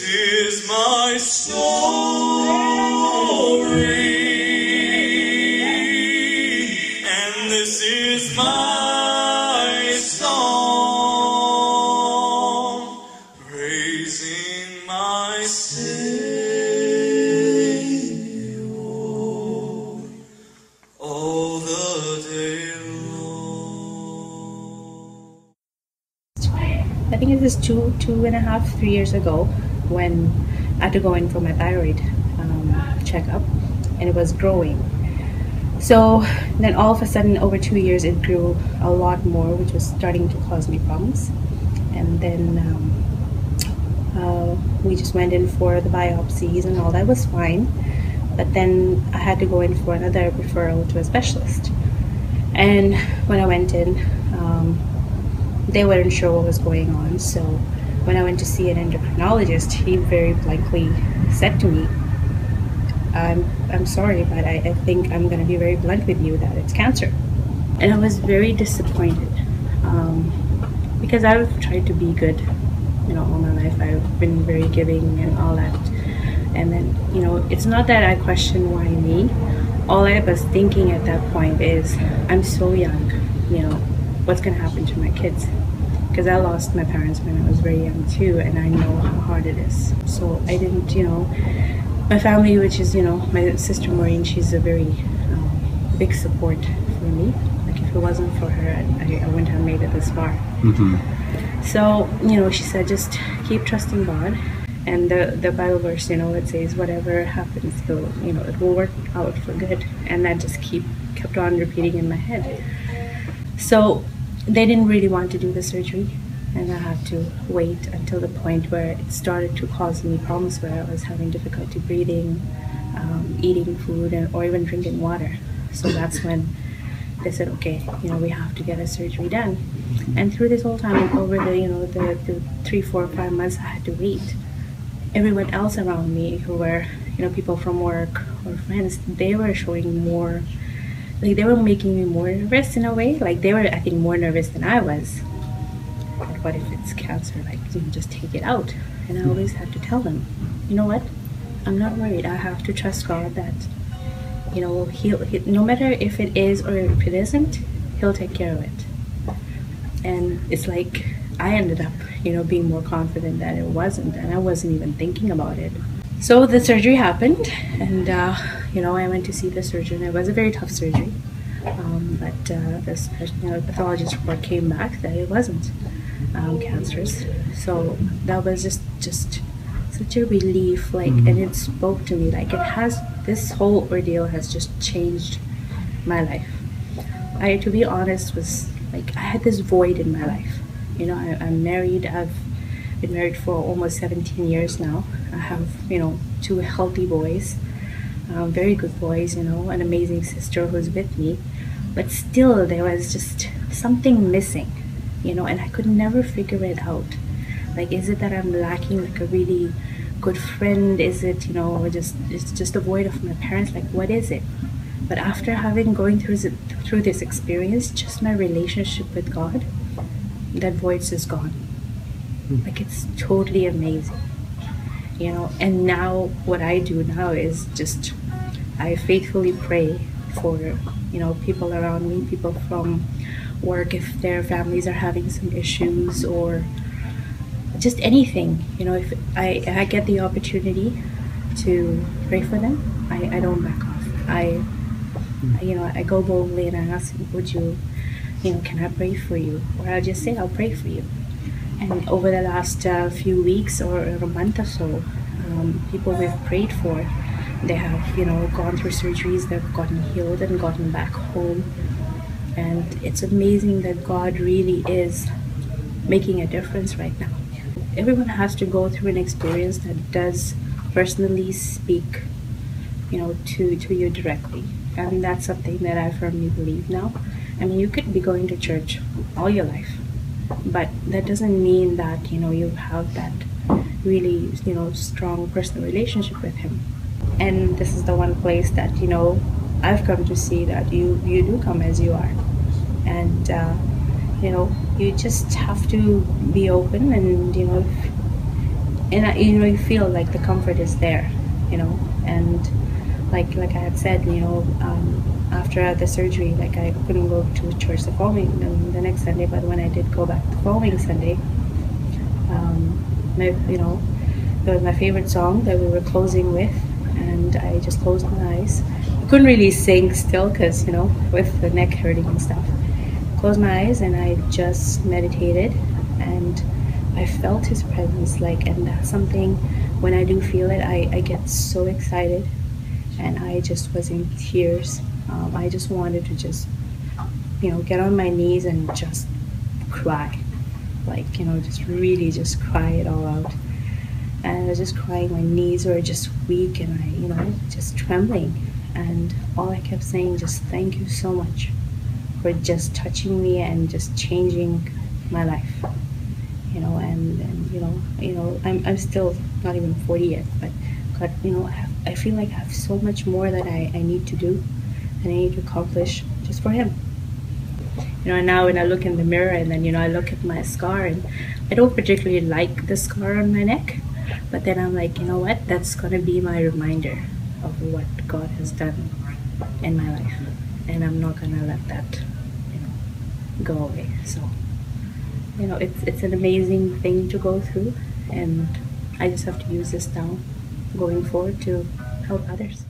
is my story, and this is my song, praising my Savior all the day long. I think it was 2.5, 3 years ago when I had to go in for my thyroid checkup, and it was growing. So then all of a sudden, over 2 years, it grew a lot more, which was starting to cause me problems. And then we just went in for the biopsies and all that was fine. But then I had to go in for another referral to a specialist. And when I went in, they weren't sure what was going on. So when I went to see an endocrinologist, he very blankly said to me, I'm sorry, but I think I'm going to be very blunt with you that it's cancer. And I was very disappointed because I've tried to be good, all my life. I've been very giving and all that. And then, it's not that I question why me. All I was thinking at that point is, I'm so young, what's going to happen to my kids? Because I lost my parents when I was very young too, and I know how hard it is. So I didn't, my family, which is, my sister Maureen, she's a very big support for me. Like if it wasn't for her, I wouldn't have made it this far. Mm-hmm. So, she said, just keep trusting God. And the Bible verse, it says, whatever happens, it will work out for good. And that just kept on repeating in my head. So they didn't really want to do the surgery, and I had to wait until the point where it started to cause me problems, where I was having difficulty breathing, eating food, or even drinking water. So that's when they said, okay, we have to get a surgery done. And through this whole time, over the 3, 4, 5 months I had to wait, everyone else around me who were, people from work or friends, they were showing more, like they were making me more nervous in a way. Like they were, I think, more nervous than I was. Like, what if it's cancer? Like, just take it out. And I always had to tell them, you know what? I'm not worried. I have to trust God that, he'll no matter if it is or if it isn't, He'll take care of it. And it's like I ended up, being more confident that it wasn't, and I wasn't even thinking about it. So the surgery happened, and I went to see the surgeon. It was a very tough surgery, but this pathologist report came back that it wasn't cancerous. So that was just such a relief, and it spoke to me. Like this whole ordeal has just changed my life. To be honest, was like I had this void in my life. I'm married. I've been married for almost 17 years now. I have, 2 healthy boys, very good boys, an amazing sister who's with me. But still, there was just something missing, and I could never figure it out. Like, is it that I'm lacking like a really good friend? Is it, it's just a void of my parents? Like, what is it? But after going through this experience, just my relationship with God, that void's just gone. Like, it's totally amazing, and now what I do now is just I faithfully pray for people around me, people from work, if their families are having some issues or just anything, if I get the opportunity to pray for them, I don't back off. I go boldly and I ask, would you, can I pray for you? Or I'll just say, I'll pray for you. And over the last few weeks or a month or so, people we've prayed for, they have, gone through surgeries, they've gotten healed and gotten back home. And it's amazing that God really is making a difference right now. Everyone has to go through an experience that does personally speak, to you directly. And that's something that I firmly believe now. I mean, you could be going to church all your life, but that doesn't mean that, you have that really, strong personal relationship with Him. And this is the one place that, I've come to see that you do come as you are. And, you just have to be open and, and you feel like the comfort is there, and like I had said, after the surgery, like I couldn't go to church the next Sunday, but when I did go back the following Sunday, it was my favorite song that we were closing with, and I just closed my eyes. I couldn't really sing still because, with the neck hurting and stuff. Closed my eyes and I just meditated, and I felt his presence, and that's something, when I do feel it, I get so excited, and I just was in tears. I just wanted to just, get on my knees and just cry, just really just cry it all out. And I was just crying, my knees were just weak, and just trembling. And all I kept saying, just thank you so much for just touching me and just changing my life. I'm still not even 40 yet, but God, I feel like I have so much more that I need to do and I need to accomplish just for Him. And now when I look in the mirror and then, I look at my scar, and I don't particularly like the scar on my neck, but then I'm like, you know what? That's going to be my reminder of what God has done in my life. And I'm not going to let that, go away. So, it's an amazing thing to go through. And I just have to use this now going forward to help others.